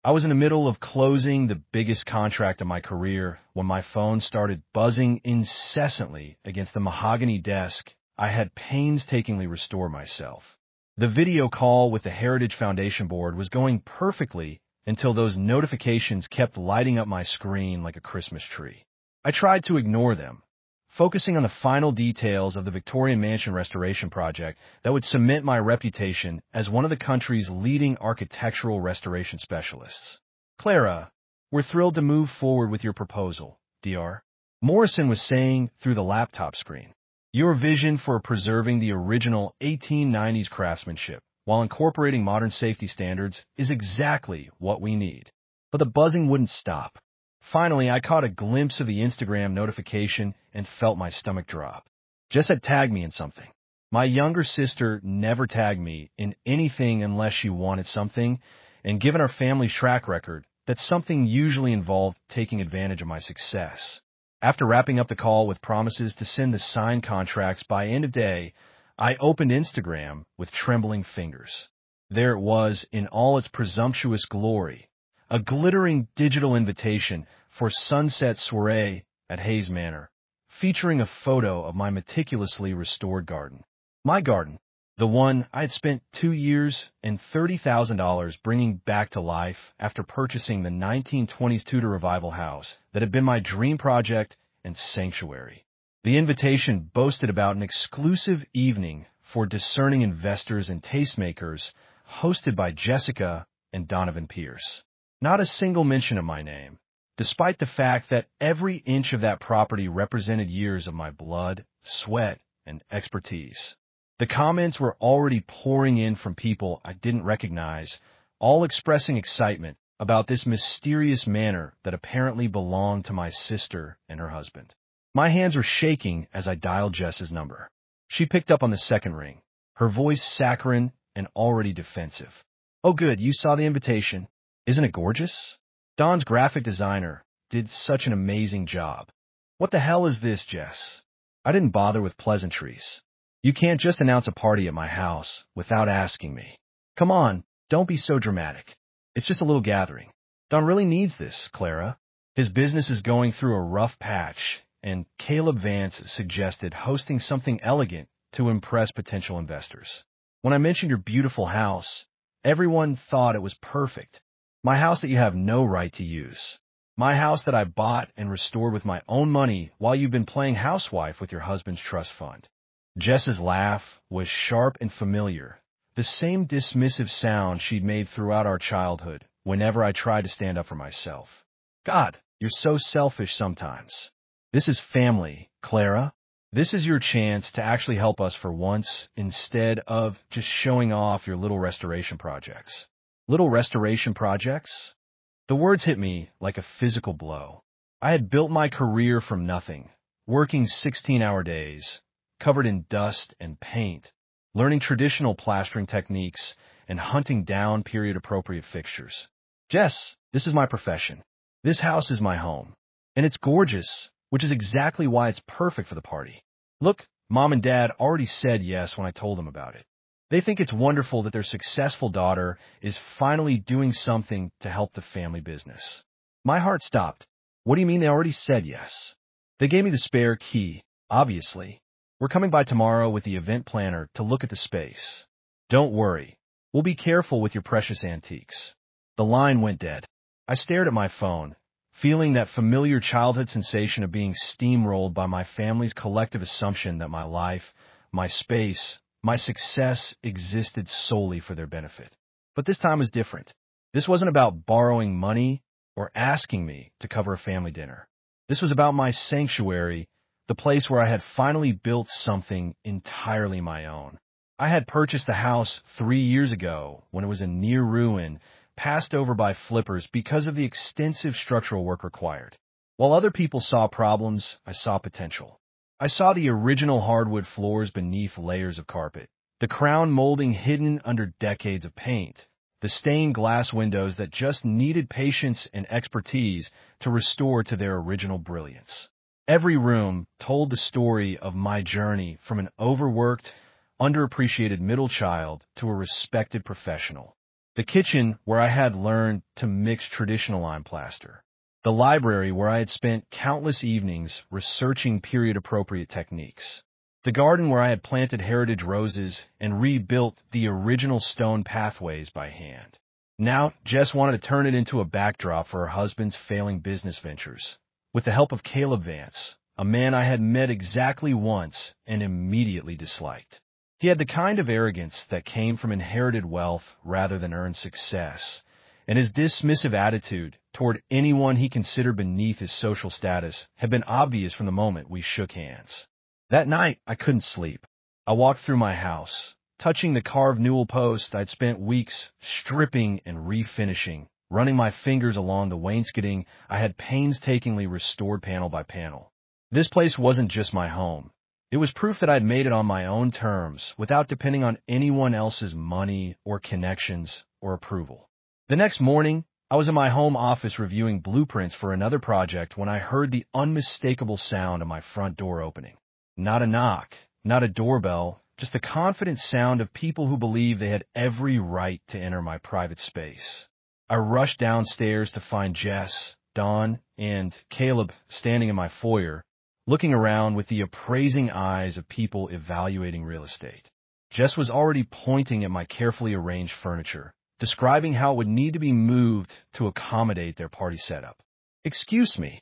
I was in the middle of closing the biggest contract of my career when my phone started buzzing incessantly against the mahogany desk I had painstakingly restored myself. The video call with the Heritage Foundation board was going perfectly until those notifications kept lighting up my screen like a Christmas tree. I tried to ignore them, focusing on the final details of the Victorian Mansion restoration project that would cement my reputation as one of the country's leading architectural restoration specialists. Clara, we're thrilled to move forward with your proposal, Dr. Morrison was saying through the laptop screen. Your vision for preserving the original 1890s craftsmanship while incorporating modern safety standards is exactly what we need. But the buzzing wouldn't stop. Finally, I caught a glimpse of the Instagram notification and felt my stomach drop. Jess had tagged me in something. My younger sister never tagged me in anything unless she wanted something, and given our family's track record, that something usually involved taking advantage of my success. After wrapping up the call with promises to send the signed contracts by end of day, I opened Instagram with trembling fingers. There it was in all its presumptuous glory, a glittering digital invitation for sunset soiree at Hayes Manor, featuring a photo of my meticulously restored garden. My garden, the one I had spent 2 years and $30,000 bringing back to life after purchasing the 1920s Tudor Revival house that had been my dream project and sanctuary. The invitation boasted about an exclusive evening for discerning investors and tastemakers hosted by Jessica and Donovan Pierce. Not a single mention of my name, despite the fact that every inch of that property represented years of my blood, sweat, and expertise. The comments were already pouring in from people I didn't recognize, all expressing excitement about this mysterious manor that apparently belonged to my sister and her husband. My hands were shaking as I dialed Jess's number. She picked up on the second ring, her voice saccharine and already defensive. Oh good, you saw the invitation. Isn't it gorgeous? Don's graphic designer did such an amazing job. What the hell is this, Jess? I didn't bother with pleasantries. You can't just announce a party at my house without asking me. Come on, don't be so dramatic. It's just a little gathering. Don really needs this, Clara. His business is going through a rough patch, and Caleb Vance suggested hosting something elegant to impress potential investors. When I mentioned your beautiful house, everyone thought it was perfect. My house that you have no right to use. My house that I bought and restored with my own money while you've been playing housewife with your husband's trust fund. Jess's laugh was sharp and familiar, the same dismissive sound she'd made throughout our childhood whenever I tried to stand up for myself. God, you're so selfish sometimes. This is family, Clara. This is your chance to actually help us for once instead of just showing off your little restoration projects. Little restoration projects? The words hit me like a physical blow. I had built my career from nothing, working 16-hour days, covered in dust and paint, learning traditional plastering techniques, and hunting down period-appropriate fixtures. Jess, this is my profession. This house is my home. And it's gorgeous, which is exactly why it's perfect for the party. Look, Mom and Dad already said yes when I told them about it. They think it's wonderful that their successful daughter is finally doing something to help the family business. My heart stopped. What do you mean they already said yes? They gave me the spare key, obviously. We're coming by tomorrow with the event planner to look at the space. Don't worry. We'll be careful with your precious antiques. The line went dead. I stared at my phone, feeling that familiar childhood sensation of being steamrolled by my family's collective assumption that my life, my space, my success existed solely for their benefit. But this time was different. This wasn't about borrowing money or asking me to cover a family dinner. This was about my sanctuary, the place where I had finally built something entirely my own. I had purchased the house 3 years ago when it was in near ruin, passed over by flippers because of the extensive structural work required. While other people saw problems, I saw potential. I saw the original hardwood floors beneath layers of carpet, the crown molding hidden under decades of paint, the stained glass windows that just needed patience and expertise to restore to their original brilliance. Every room told the story of my journey from an overworked, underappreciated middle child to a respected professional. The kitchen where I had learned to mix traditional lime plaster. The library where I had spent countless evenings researching period-appropriate techniques. The garden where I had planted heritage roses and rebuilt the original stone pathways by hand. Now, Jess wanted to turn it into a backdrop for her husband's failing business ventures. With the help of Caleb Vance, a man I had met exactly once and immediately disliked. He had the kind of arrogance that came from inherited wealth rather than earned success, and his dismissive attitude toward anyone he considered beneath his social status had been obvious from the moment we shook hands. That night, I couldn't sleep. I walked through my house, touching the carved newel post I'd spent weeks stripping and refinishing, running my fingers along the wainscoting I had painstakingly restored panel by panel. This place wasn't just my home. It was proof that I'd made it on my own terms, without depending on anyone else's money or connections or approval. The next morning, I was in my home office reviewing blueprints for another project when I heard the unmistakable sound of my front door opening. Not a knock, not a doorbell, just the confident sound of people who believed they had every right to enter my private space. I rushed downstairs to find Jess, Dawn, and Caleb standing in my foyer, looking around with the appraising eyes of people evaluating real estate. Jess was already pointing at my carefully arranged furniture, describing how it would need to be moved to accommodate their party setup. "Excuse me,"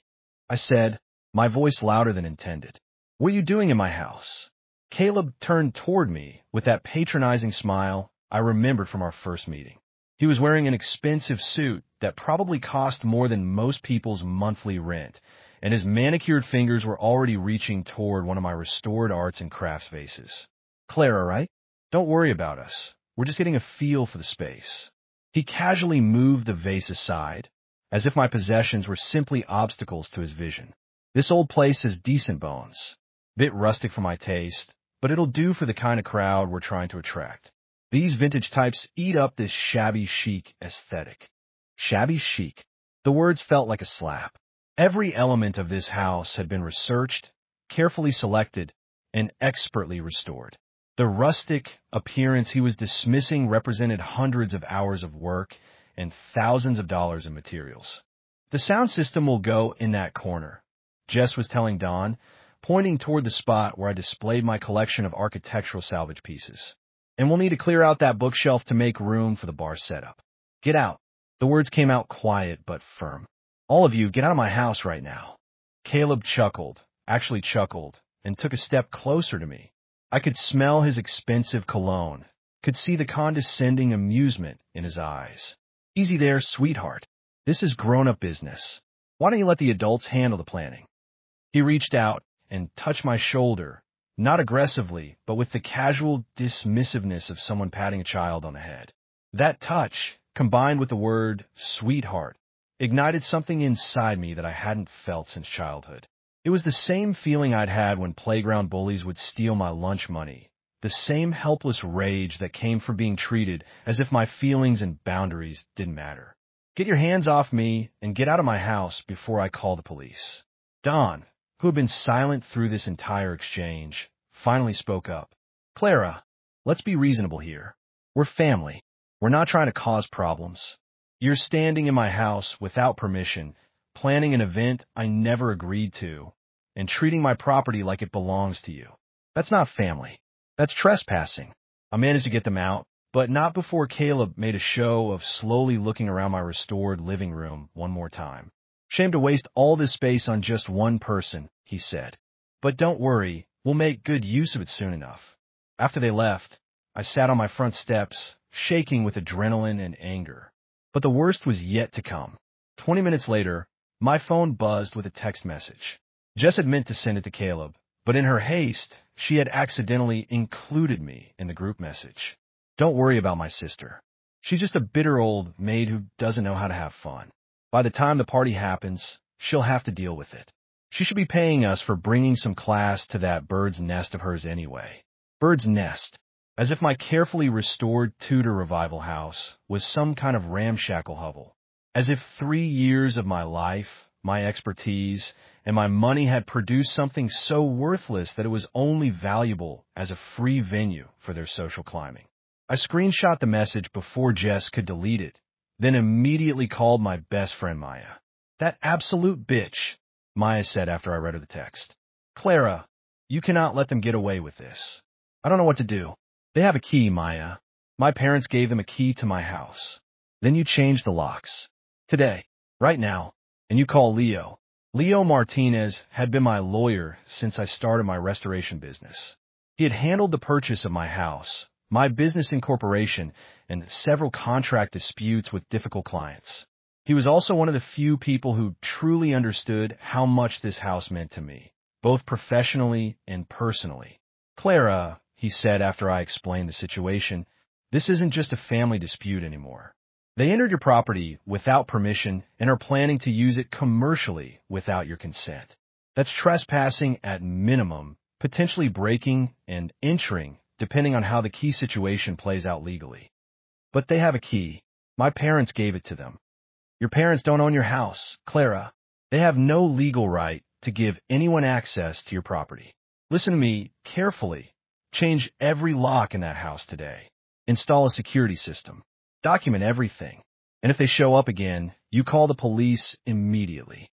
I said, my voice louder than intended. "What are you doing in my house?" Caleb turned toward me with that patronizing smile I remembered from our first meeting. He was wearing an expensive suit that probably cost more than most people's monthly rent, and his manicured fingers were already reaching toward one of my restored arts and crafts vases. "Clara, right? Don't worry about us. We're just getting a feel for the space." He casually moved the vase aside, as if my possessions were simply obstacles to his vision. "This old place has decent bones. Bit rustic for my taste, but it'll do for the kind of crowd we're trying to attract. These vintage types eat up this shabby chic aesthetic." Shabby chic. The words felt like a slap. Every element of this house had been researched, carefully selected, and expertly restored. The rustic appearance he was dismissing represented hundreds of hours of work and thousands of dollars in materials. "The sound system will go in that corner," Jess was telling Dawn, pointing toward the spot where I displayed my collection of architectural salvage pieces. "And we'll need to clear out that bookshelf to make room for the bar setup. Get out." The words came out quiet but firm. "All of you, get out of my house right now." Caleb chuckled, and took a step closer to me. I could smell his expensive cologne, could see the condescending amusement in his eyes. "Easy there, sweetheart. This is grown-up business. Why don't you let the adults handle the planning?" He reached out and touched my shoulder, not aggressively, but with the casual dismissiveness of someone patting a child on the head. That touch, combined with the word "sweetheart," ignited something inside me that I hadn't felt since childhood. It was the same feeling I'd had when playground bullies would steal my lunch money, the same helpless rage that came from being treated as if my feelings and boundaries didn't matter. "Get your hands off me and get out of my house before I call the police." Dawn, who had been silent through this entire exchange, finally spoke up. "Clara, let's be reasonable here. We're family. We're not trying to cause problems. You're standing in my house without permission, planning an event I never agreed to, and treating my property like it belongs to you. That's not family. That's trespassing." I managed to get them out, but not before Caleb made a show of slowly looking around my restored living room one more time. "Shame to waste all this space on just one person," he said. "But don't worry, we'll make good use of it soon enough." After they left, I sat on my front steps, shaking with adrenaline and anger. But the worst was yet to come. 20 minutes later, my phone buzzed with a text message. Jess had meant to send it to Caleb, but in her haste, she had accidentally included me in the group message. "Don't worry about my sister. She's just a bitter old maid who doesn't know how to have fun. By the time the party happens, she'll have to deal with it. She should be paying us for bringing some class to that bird's nest of hers anyway." Bird's nest. As if my carefully restored Tudor Revival house was some kind of ramshackle hovel. As if 3 years of my life, my expertise, and my money had produced something so worthless that it was only valuable as a free venue for their social climbing. I screenshot the message before Jess could delete it, then immediately called my best friend Maya. "That absolute bitch," Maya said after I read her the text. "Clara, you cannot let them get away with this. I don't know what to do. They have a key, Maya. My parents gave them a key to my house. Then you change the locks. Today. Right now. And you call Leo." Leo Martinez had been my lawyer since I started my restoration business. He had handled the purchase of my house, my business incorporation, and several contract disputes with difficult clients. He was also one of the few people who truly understood how much this house meant to me, both professionally and personally. "Clara," he said after I explained the situation, "this isn't just a family dispute anymore. They entered your property without permission and are planning to use it commercially without your consent. That's trespassing at minimum, potentially breaking and entering, depending on how the key situation plays out legally. But they have a key. My parents gave it to them. Your parents don't own your house, Clara. They have no legal right to give anyone access to your property. Listen to me carefully. Change every lock in that house today. Install a security system. Document everything. And if they show up again, you call the police immediately.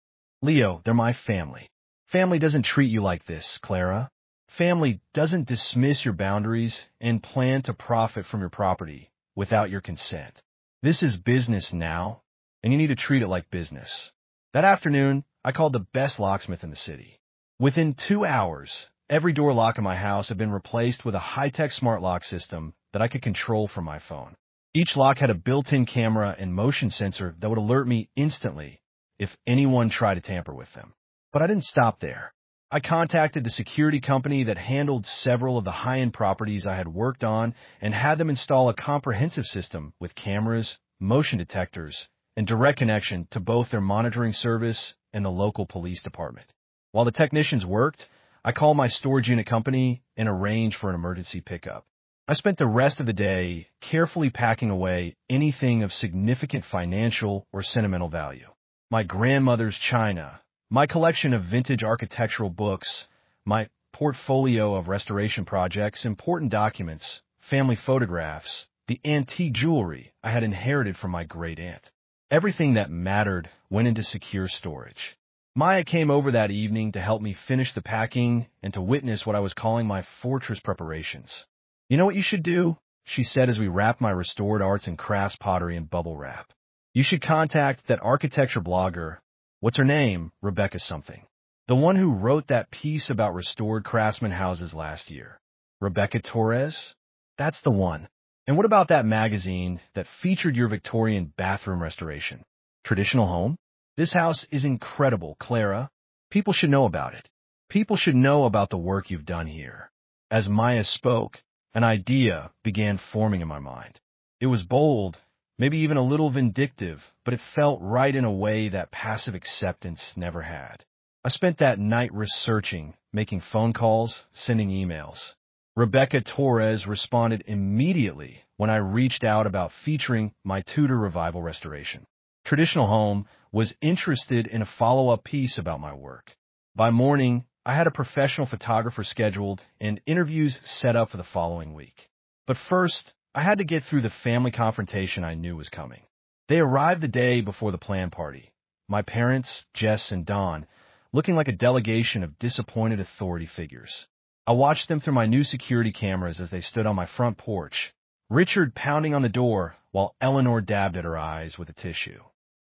Leo, they're my family. Family doesn't treat you like this, Clara. Family doesn't dismiss your boundaries and plan to profit from your property without your consent. This is business now, and you need to treat it like business." That afternoon, I called the best locksmith in the city. Within 2 hours, every door lock in my house had been replaced with a high-tech smart lock system that I could control from my phone. Each lock had a built-in camera and motion sensor that would alert me instantly if anyone tried to tamper with them. But I didn't stop there. I contacted the security company that handled several of the high-end properties I had worked on and had them install a comprehensive system with cameras, motion detectors, and direct connection to both their monitoring service and the local police department. While the technicians worked, I called my storage unit company and arranged for an emergency pickup. I spent the rest of the day carefully packing away anything of significant financial or sentimental value. My grandmother's china, my collection of vintage architectural books, my portfolio of restoration projects, important documents, family photographs, the antique jewelry I had inherited from my great-aunt. Everything that mattered went into secure storage. Maya came over that evening to help me finish the packing and to witness what I was calling my fortress preparations. "You know what you should do?" she said as we wrapped my restored arts and crafts pottery in bubble wrap. "You should contact that architecture blogger, what's her name, Rebecca something, the one who wrote that piece about restored craftsman houses last year. Rebecca Torres? That's the one. And what about that magazine that featured your Victorian bathroom restoration? Traditional Home? This house is incredible, Clara. People should know about it. People should know about the work you've done here." As Maya spoke, an idea began forming in my mind. It was bold, maybe even a little vindictive, but it felt right in a way that passive acceptance never had. I spent that night researching, making phone calls, sending emails. Rebecca Torres responded immediately when I reached out about featuring my Tudor Revival restoration. Traditional Home was interested in a follow-up piece about my work. By morning, I had a professional photographer scheduled and interviews set up for the following week. But first, I had to get through the family confrontation I knew was coming. They arrived the day before the planned party. My parents, Jess and Dawn, looking like a delegation of disappointed authority figures. I watched them through my new security cameras as they stood on my front porch, Richard pounding on the door while Eleanor dabbed at her eyes with a tissue.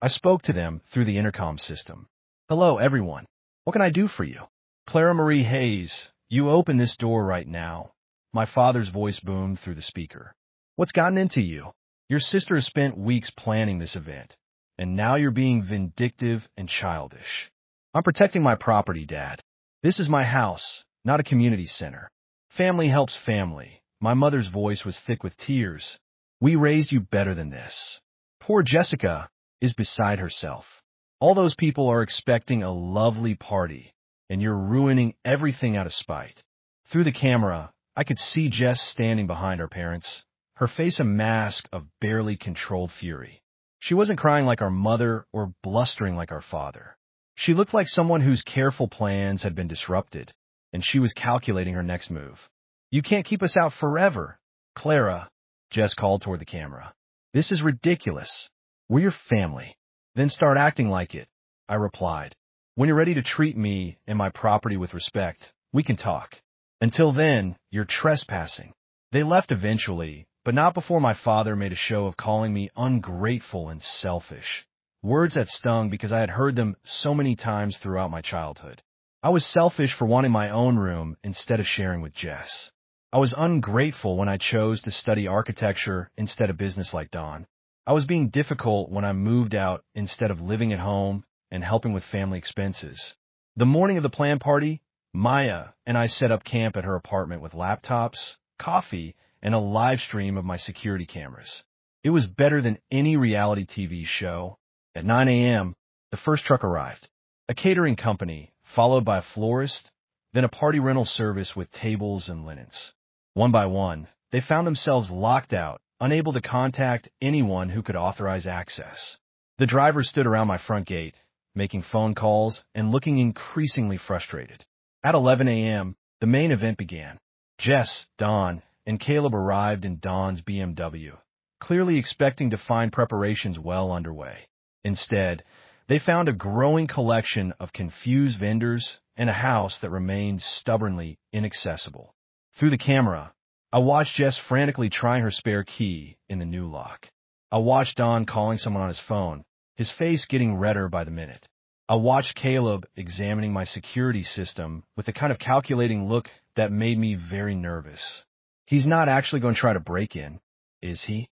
I spoke to them through the intercom system. "Hello, everyone. What can I do for you?" "Clara Marie Hayes, you open this door right now." My father's voice boomed through the speaker. "What's gotten into you? Your sister has spent weeks planning this event, and now you're being vindictive and childish." "I'm protecting my property, Dad. This is my house, not a community center. Family helps family." My mother's voice was thick with tears. "We raised you better than this." Poor Jessica is beside herself. All those people are expecting a lovely party, and you're ruining everything out of spite. Through the camera, I could see Jess standing behind her parents, her face a mask of barely controlled fury. She wasn't crying like our mother or blustering like our father. She looked like someone whose careful plans had been disrupted, and she was calculating her next move. "You can't keep us out forever. Clara, Jess called toward the camera. "This is ridiculous. We're your family." "Then start acting like it," I replied. "When you're ready to treat me and my property with respect, we can talk. Until then, you're trespassing." They left eventually, but not before my father made a show of calling me ungrateful and selfish. Words that stung because I had heard them so many times throughout my childhood. I was selfish for wanting my own room instead of sharing with Jess. I was ungrateful when I chose to study architecture instead of business like Don. I was being difficult when I moved out instead of living at home and helping with family expenses. The morning of the planned party, Maya and I set up camp at her apartment with laptops, coffee, and a live stream of my security cameras. It was better than any reality TV show. At 9 a.m., the first truck arrived. A catering company, followed by a florist, then a party rental service with tables and linens. One by one, they found themselves locked out, unable to contact anyone who could authorize access. The driver stood around my front gate, making phone calls and looking increasingly frustrated. At 11 a.m., the main event began. Jess, Don, and Caleb arrived in Don's BMW, clearly expecting to find preparations well underway. Instead, they found a growing collection of confused vendors and a house that remained stubbornly inaccessible. Through the camera, I watched Jess frantically trying her spare key in the new lock. I watched Don calling someone on his phone, his face getting redder by the minute. I watched Caleb examining my security system with a kind of calculating look that made me very nervous. "He's not actually going to try to break in, is he?"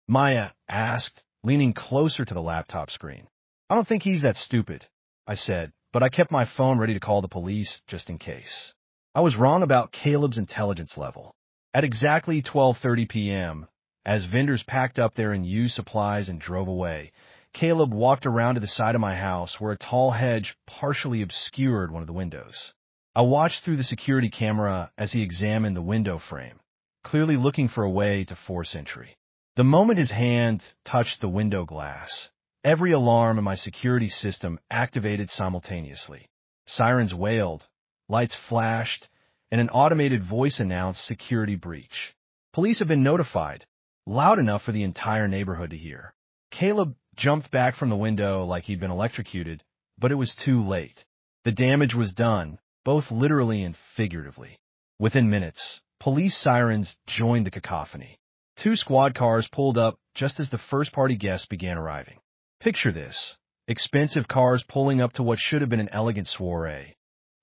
Maya asked, leaning closer to the laptop screen. "I don't think he's that stupid," I said, but I kept my phone ready to call the police just in case. I was wrong about Caleb's intelligence level. At exactly 12:30 p.m., as vendors packed up their unused supplies and drove away, Caleb walked around to the side of my house where a tall hedge partially obscured one of the windows. I watched through the security camera as he examined the window frame, clearly looking for a way to force entry. The moment his hand touched the window glass, every alarm in my security system activated simultaneously. Sirens wailed, lights flashed, and an automated voice announced security breach. "Police have been notified," loud enough for the entire neighborhood to hear. Caleb jumped back from the window like he'd been electrocuted, but it was too late. The damage was done, both literally and figuratively. Within minutes, police sirens joined the cacophony. 2 squad cars pulled up just as the first-party guests began arriving. Picture this: expensive cars pulling up to what should have been an elegant soiree,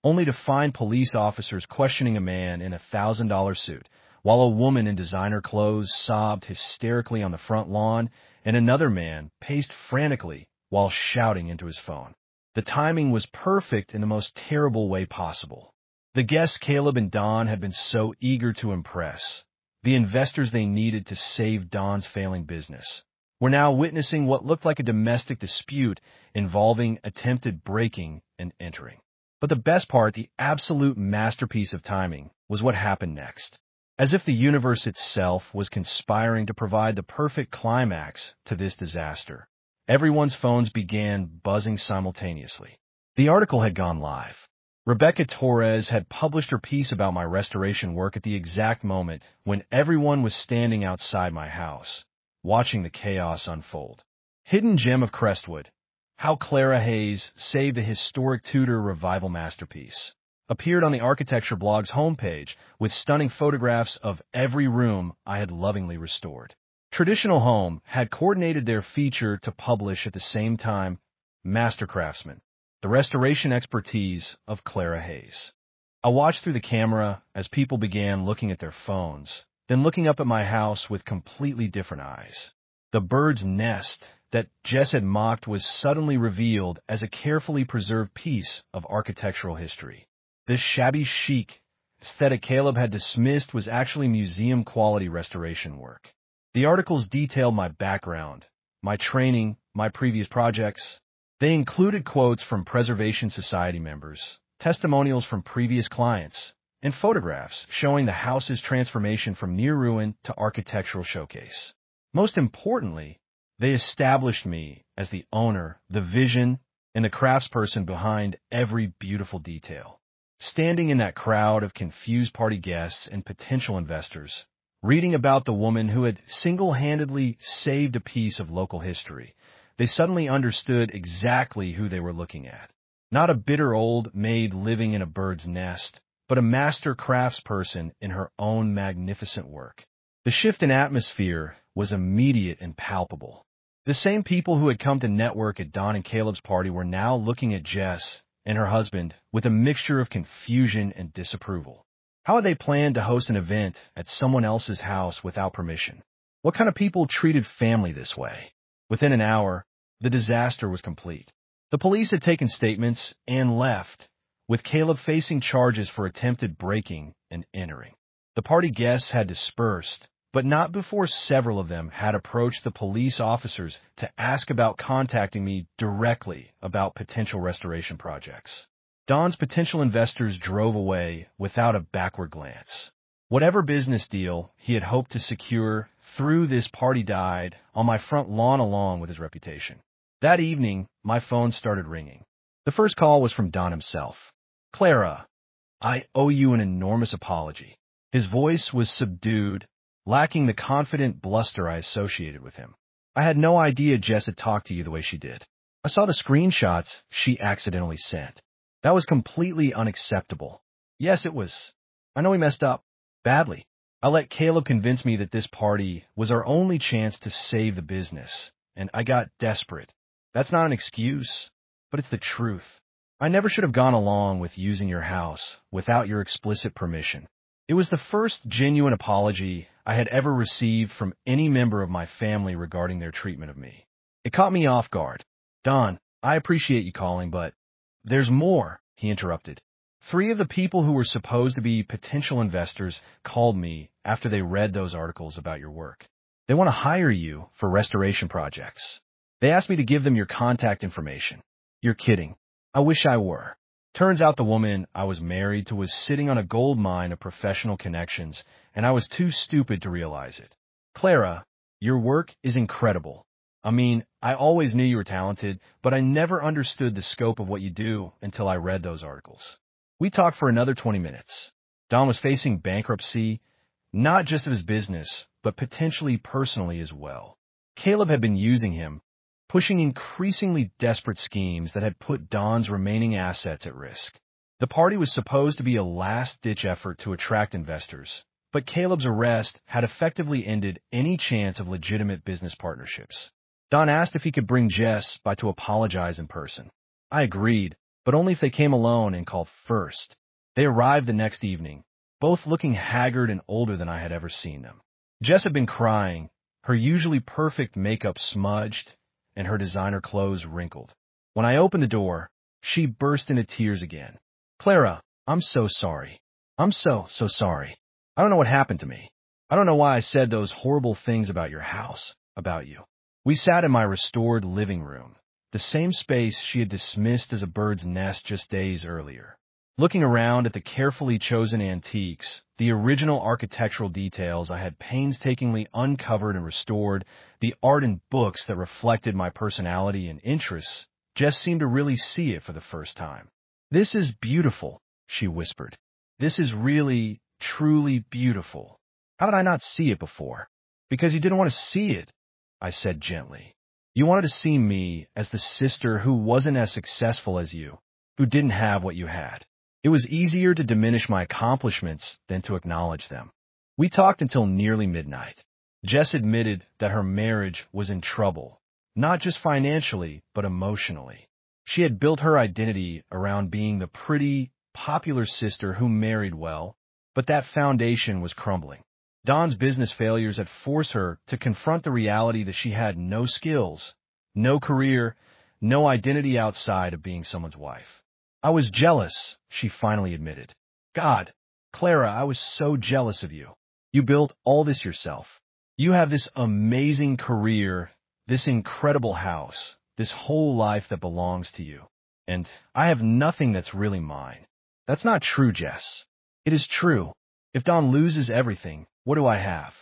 only to find police officers questioning a man in a $1,000 suit, while a woman in designer clothes sobbed hysterically on the front lawn, and another man paced frantically while shouting into his phone. The timing was perfect in the most terrible way possible. The guests Caleb and Don had been so eager to impress, the investors they needed to save Don's failing business, were now witnessing what looked like a domestic dispute involving attempted breaking and entering. But the best part, the absolute masterpiece of timing, was what happened next. As if the universe itself was conspiring to provide the perfect climax to this disaster, everyone's phones began buzzing simultaneously. The article had gone live. Rebecca Torres had published her piece about my restoration work at the exact moment when everyone was standing outside my house, watching the chaos unfold. Hidden Gem of Crestwood: How Clara Hayes Saved a Historic Tudor Revival Masterpiece, appeared on the architecture blog's homepage with stunning photographs of every room I had lovingly restored. Traditional Home had coordinated their feature to publish at the same time Master Craftsman: The Restoration Expertise of Clara Hayes. I watched through the camera as people began looking at their phones, then looking up at my house with completely different eyes. The bird's nest that Jess had mocked was suddenly revealed as a carefully preserved piece of architectural history. This shabby chic aesthetic Caleb had dismissed was actually museum-quality restoration work. The articles detailed my background, my training, my previous projects. They included quotes from Preservation Society members, testimonials from previous clients, and photographs showing the house's transformation from near ruin to architectural showcase. Most importantly, they established me as the owner, the vision, and the craftsperson behind every beautiful detail. Standing in that crowd of confused party guests and potential investors, reading about the woman who had single-handedly saved a piece of local history. They suddenly understood exactly who they were looking at. Not a bitter old maid living in a bird's nest, but a master craftsperson in her own magnificent work. The shift in atmosphere was immediate and palpable. The same people who had come to network at Don and Caleb's party were now looking at Jess and her husband with a mixture of confusion and disapproval. How had they planned to host an event at someone else's house without permission? What kind of people treated family this way? Within an hour, the disaster was complete. The police had taken statements and left, with Caleb facing charges for attempted breaking and entering. The party guests had dispersed, but not before several of them had approached the police officers to ask about contacting me directly about potential restoration projects. Don's potential investors drove away without a backward glance. Whatever business deal he had hoped to secure through this party died on my front lawn along with his reputation. That evening, my phone started ringing. The first call was from Don himself. "Clara, I owe you an enormous apology." His voice was subdued, lacking the confident bluster I associated with him. "I had no idea Jess had talked to you the way she did. I saw the screenshots she accidentally sent. That was completely unacceptable. Yes, it was. I know we messed up. Badly. I let Caleb convince me that this party was our only chance to save the business, and I got desperate. That's not an excuse, but it's the truth. I never should have gone along with using your house without your explicit permission." It was the first genuine apology I had ever received from any member of my family regarding their treatment of me. It caught me off guard. "Don, I appreciate you calling, but there's more," he interrupted. "3 of the people who were supposed to be potential investors called me after they read those articles about your work. They want to hire you for restoration projects. They asked me to give them your contact information." "You're kidding." "I wish I were." Turns out the woman I was married to was sitting on a gold mine of professional connections, and I was too stupid to realize it. "Clara, your work is incredible. I mean, I always knew you were talented, but I never understood the scope of what you do until I read those articles." We talked for another 20 minutes. Don was facing bankruptcy, not just of his business, but potentially personally as well. Caleb had been using him, pushing increasingly desperate schemes that had put Don's remaining assets at risk. The party was supposed to be a last-ditch effort to attract investors, but Caleb's arrest had effectively ended any chance of legitimate business partnerships. Don asked if he could bring Jess by to apologize in person. I agreed, but only if they came alone and called first. They arrived the next evening, both looking haggard and older than I had ever seen them. Jess had been crying, her usually perfect makeup smudged, and her designer clothes wrinkled. When I opened the door, she burst into tears again. "Clara, I'm so sorry. I'm so sorry. I don't know what happened to me. I don't know why I said those horrible things about your house, about you." We sat in my restored living room, the same space she had dismissed as a bird's nest just days earlier. Looking around at the carefully chosen antiques, the original architectural details I had painstakingly uncovered and restored, the art and books that reflected my personality and interests, Jess seemed to really see it for the first time. "This is beautiful," she whispered. "This is really, truly beautiful. How did I not see it before?" "Because you didn't want to see it," I said gently. "You wanted to see me as the sister who wasn't as successful as you, who didn't have what you had. It was easier to diminish my accomplishments than to acknowledge them." We talked until nearly midnight. Jess admitted that her marriage was in trouble, not just financially, but emotionally. She had built her identity around being the pretty, popular sister who married well, but that foundation was crumbling. Don's business failures had forced her to confront the reality that she had no skills, no career, no identity outside of being someone's wife. "I was jealous," she finally admitted. "God, Clara, I was so jealous of you. You built all this yourself. You have this amazing career, this incredible house, this whole life that belongs to you. And I have nothing that's really mine." "That's not true, Jess." "It is true. If Don loses everything, what do I have?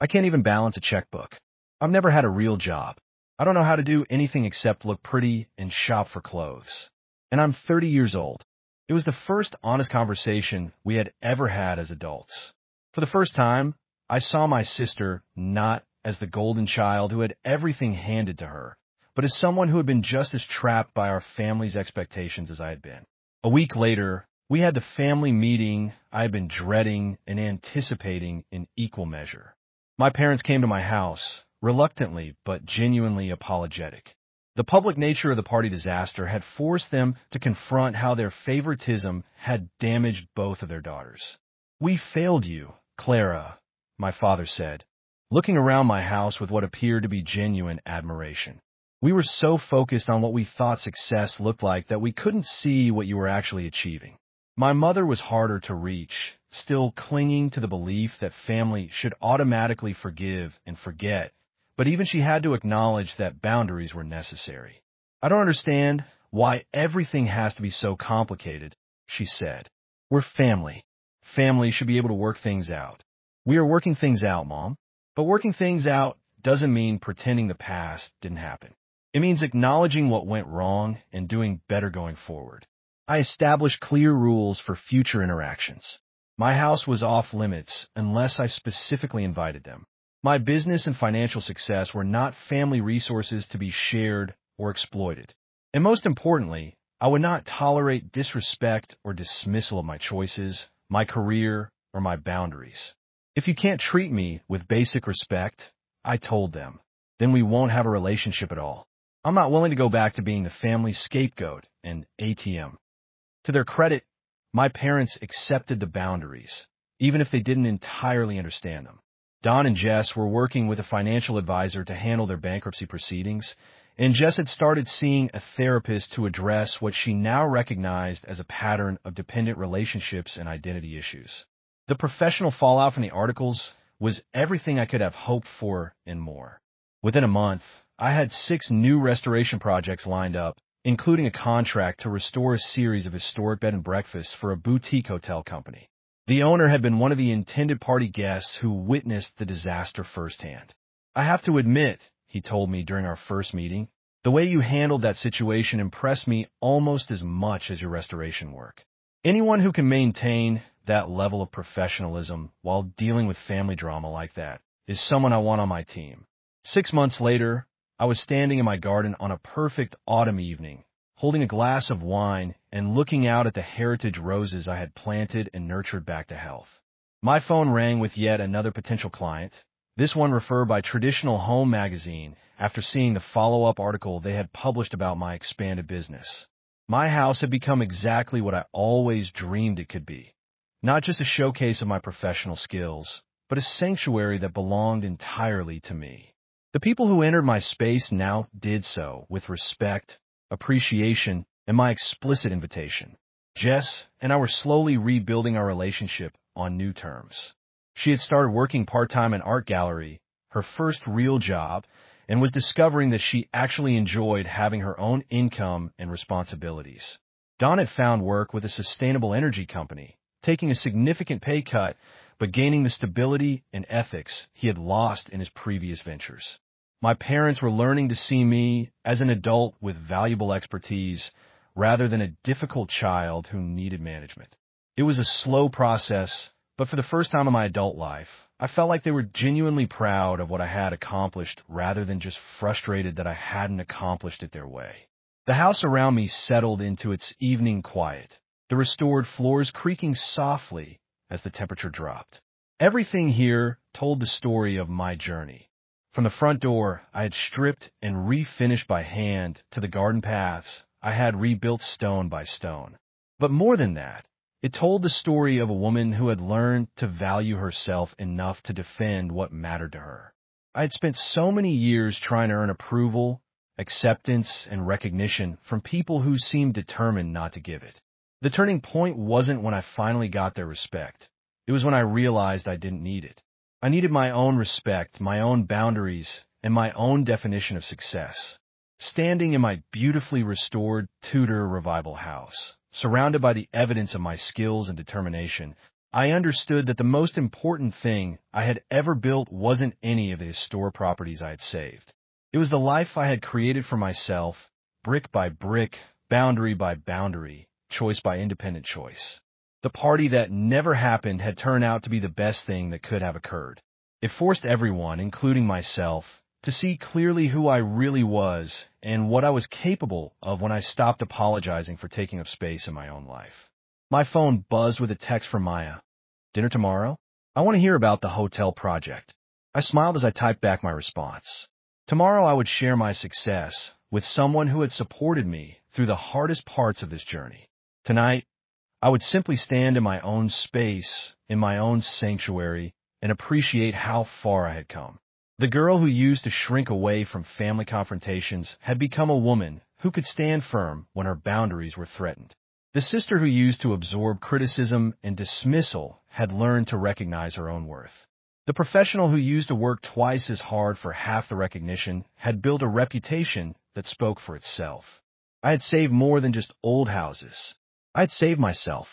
I can't even balance a checkbook. I've never had a real job. I don't know how to do anything except look pretty and shop for clothes. And I'm 30 years old." It was the first honest conversation we had ever had as adults. For the first time, I saw my sister not as the golden child who had everything handed to her, but as someone who had been just as trapped by our family's expectations as I had been. A week later, we had the family meeting I had been dreading and anticipating in equal measure. My parents came to my house, reluctantly but genuinely apologetic. The public nature of the party disaster had forced them to confront how their favoritism had damaged both of their daughters. "We failed you, Clara," my father said, looking around my house with what appeared to be genuine admiration. "We were so focused on what we thought success looked like that we couldn't see what you were actually achieving." My mother was harder to reach, still clinging to the belief that family should automatically forgive and forget, but even she had to acknowledge that boundaries were necessary. "I don't understand why everything has to be so complicated," she said. "We're family. Family should be able to work things out." "We are working things out, Mom. But working things out doesn't mean pretending the past didn't happen. It means acknowledging what went wrong and doing better going forward." I established clear rules for future interactions. My house was off limits unless I specifically invited them. My business and financial success were not family resources to be shared or exploited. And most importantly, I would not tolerate disrespect or dismissal of my choices, my career, or my boundaries. "If you can't treat me with basic respect," I told them, "then we won't have a relationship at all. I'm not willing to go back to being the family scapegoat and ATM." To their credit, my parents accepted the boundaries, even if they didn't entirely understand them. Don and Jess were working with a financial advisor to handle their bankruptcy proceedings, and Jess had started seeing a therapist to address what she now recognized as a pattern of dependent relationships and identity issues. The professional fallout from the articles was everything I could have hoped for and more. Within a month, I had 6 new restoration projects lined up, including a contract to restore a series of historic bed and breakfasts for a boutique hotel company. The owner had been one of the intended party guests who witnessed the disaster firsthand. "I have to admit," he told me during our first meeting, "the way you handled that situation impressed me almost as much as your restoration work. Anyone who can maintain that level of professionalism while dealing with family drama like that is someone I want on my team." 6 months later, I was standing in my garden on a perfect autumn evening, holding a glass of wine and looking out at the heritage roses I had planted and nurtured back to health. My phone rang with yet another potential client, this one referred by Traditional Home magazine after seeing the follow-up article they had published about my expanded business. My house had become exactly what I always dreamed it could be, not just a showcase of my professional skills, but a sanctuary that belonged entirely to me. The people who entered my space now did so with respect, appreciation, and my explicit invitation. Jess and I were slowly rebuilding our relationship on new terms. She had started working part-time in an art gallery, her first real job, and was discovering that she actually enjoyed having her own income and responsibilities. Don had found work with a sustainable energy company, taking a significant pay cut, but gaining the stability and ethics he had lost in his previous ventures. My parents were learning to see me as an adult with valuable expertise rather than a difficult child who needed management. It was a slow process, but for the first time in my adult life, I felt like they were genuinely proud of what I had accomplished rather than just frustrated that I hadn't accomplished it their way. The house around me settled into its evening quiet, the restored floors creaking softly as the temperature dropped. Everything here told the story of my journey. From the front door, I had stripped and refinished by hand to the garden paths. I had rebuilt stone by stone. But more than that, it told the story of a woman who had learned to value herself enough to defend what mattered to her. I had spent so many years trying to earn approval, acceptance, and recognition from people who seemed determined not to give it. The turning point wasn't when I finally got their respect. It was when I realized I didn't need it. I needed my own respect, my own boundaries, and my own definition of success. Standing in my beautifully restored Tudor Revival house, surrounded by the evidence of my skills and determination, I understood that the most important thing I had ever built wasn't any of the historic properties I had saved. It was the life I had created for myself, brick by brick, boundary by boundary, choice by independent choice. The party that never happened had turned out to be the best thing that could have occurred. It forced everyone, including myself, to see clearly who I really was and what I was capable of when I stopped apologizing for taking up space in my own life. My phone buzzed with a text from Maya. Dinner tomorrow? I want to hear about the hotel project. I smiled as I typed back my response. Tomorrow I would share my success with someone who had supported me through the hardest parts of this journey. Tonight, I would simply stand in my own space, in my own sanctuary, and appreciate how far I had come. The girl who used to shrink away from family confrontations had become a woman who could stand firm when her boundaries were threatened. The sister who used to absorb criticism and dismissal had learned to recognize her own worth. The professional who used to work twice as hard for half the recognition had built a reputation that spoke for itself. I had saved more than just old houses. I had saved myself.